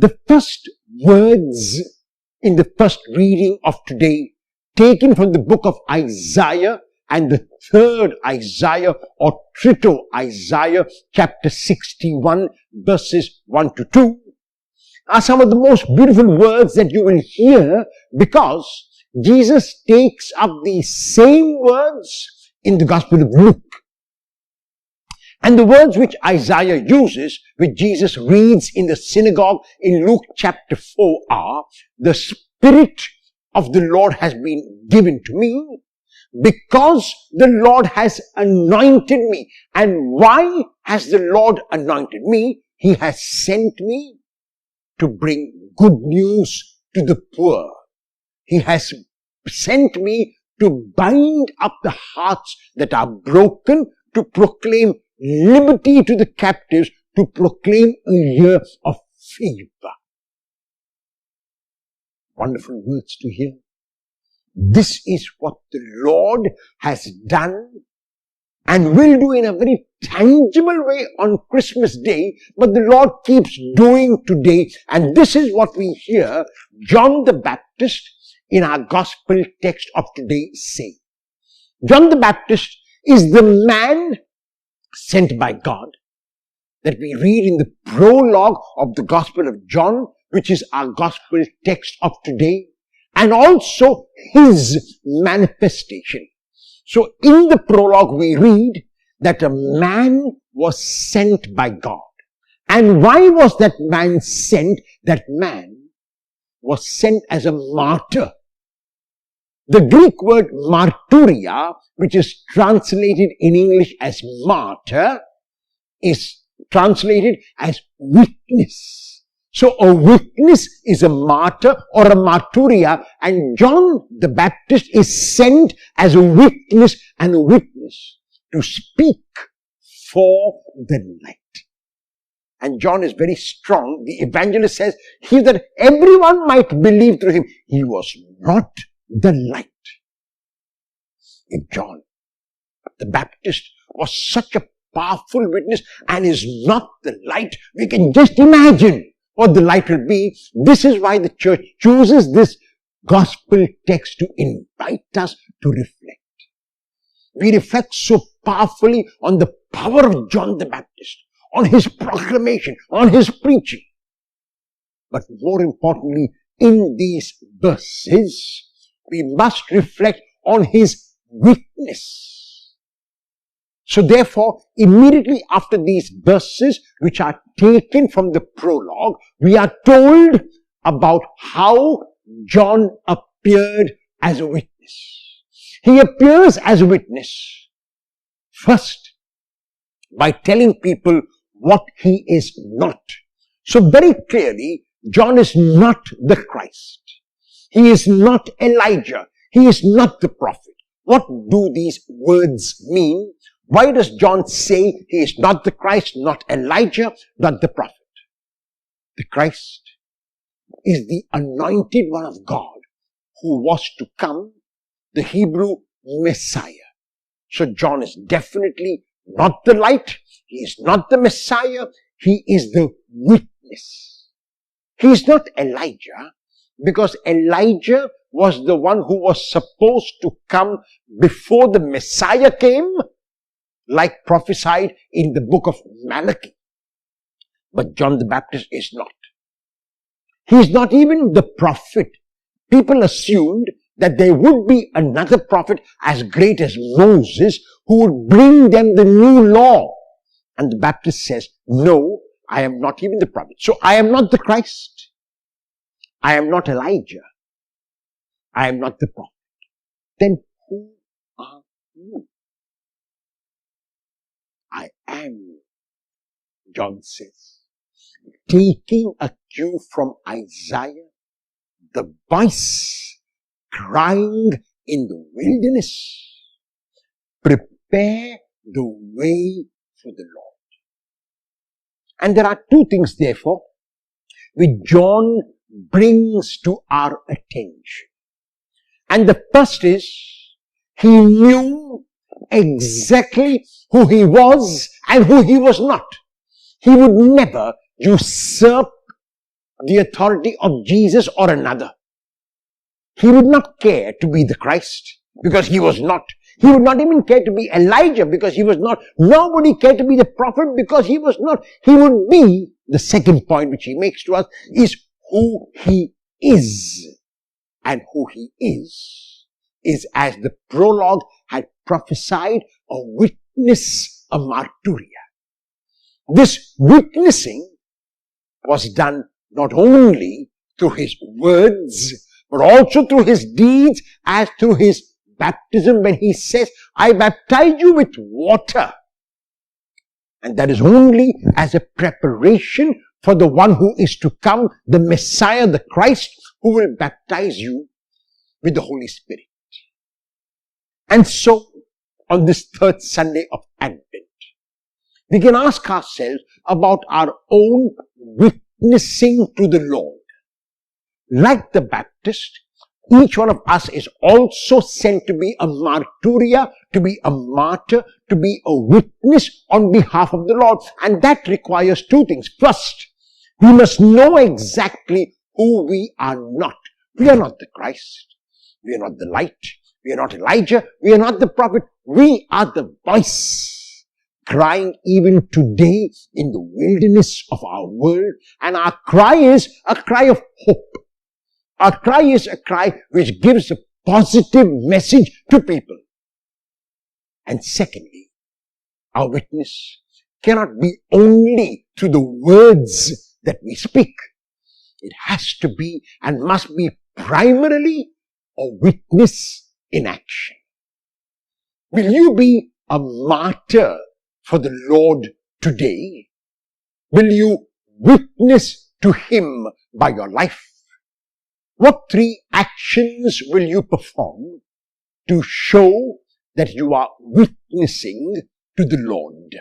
The first words in the first reading of today, taken from the book of Isaiah and the third Isaiah or Trito Isaiah, chapter 61, verses 1 to 2, are some of the most beautiful words that you will hear, because Jesus takes up these same words in the Gospel of Luke. And the words which Isaiah uses, which Jesus reads in the synagogue in Luke chapter 4 are, "The Spirit of the Lord has been given to me, because the Lord has anointed me." And why has the Lord anointed me? He has sent me to bring good news to the poor. He has sent me to bind up the hearts that are broken, to proclaim liberty to the captives, to proclaim a year of favor. Wonderful words to hear. This is what the Lord has done and will do in a very tangible way on Christmas Day, but the Lord keeps doing today. And this is what we hear John the Baptist in our gospel text of today say. John the Baptist is the man sent by God that we read in the prologue of the Gospel of John, which is our gospel text of today, and also his manifestation. So in the prologue we read that a man was sent by God. And why was that man sent? That man was sent as a martyr. The Greek word marturia, which is translated in English as martyr, is translated as witness. So a witness is a martyr or a marturia, and John the Baptist is sent as a witness and a witness to speak for the light. And John is very strong. The evangelist says here that everyone might believe through him. He was not the light. If John the Baptist was such a powerful witness and is not the light, we can just imagine what the light will be. This is why the church chooses this gospel text to invite us to reflect. We reflect so powerfully on the power of John the Baptist, on his proclamation, on his preaching. But more importantly, in these verses, we must reflect on his witness. So therefore, immediately after these verses, which are taken from the prologue, we are told about how John appeared as a witness. He appears as a witness first by telling people what he is not. So very clearly, John is not the Christ. He is not Elijah. He is not the prophet. What do these words mean? Why does John say he is not the Christ, not Elijah, not the prophet? The Christ is the anointed one of God who was to come, the Hebrew Messiah. So John is definitely not the light. He is not the Messiah. He is the witness. He is not Elijah, because Elijah was the one who was supposed to come before the Messiah came, like prophesied in the book of Malachi. But John the Baptist is not. He is not even the prophet. People assumed that there would be another prophet as great as Moses who would bring them the new law. And the Baptist says, no, I am not even the prophet. So I am not the Christ. I am not Elijah. I am not the prophet. Then who are you? I am, John says, taking a cue from Isaiah, the voice crying in the wilderness, prepare the way for the Lord. And there are two things, therefore, which John brings to our attention. And the first is, he knew exactly who he was and who he was not. He would never usurp the authority of Jesus or another. He would not care to be the Christ because he was not. He would not even care to be Elijah because he was not. Nobody cared to be the prophet because he was not. He would be, the second point which he makes to us, is who he is. And who he is as the prologue had prophesied, a witness, a martyria. This witnessing was done not only through his words, but also through his deeds, as through his baptism, when he says, I baptize you with water. And that is only as a preparation for the one who is to come, the Messiah, the Christ, who will baptize you with the Holy Spirit. And so, on this third Sunday of Advent, we can ask ourselves about our own witnessing to the Lord. Like the Baptist, each one of us is also sent to be a martyria, to be a martyr, to be a witness on behalf of the Lord. And that requires two things. First, we must know exactly who we are not. We are not the Christ. We are not the light. We are not Elijah. We are not the prophet. We are the voice crying even today in the wilderness of our world. And our cry is a cry of hope. Our cry is a cry which gives a positive message to people. And secondly, our witness cannot be only through the words that we speak. It has to be and must be primarily a witness in action. Will you be a martyr for the Lord today? Will you witness to him by your life? What three actions will you perform to show that you are witnessing to the Lord?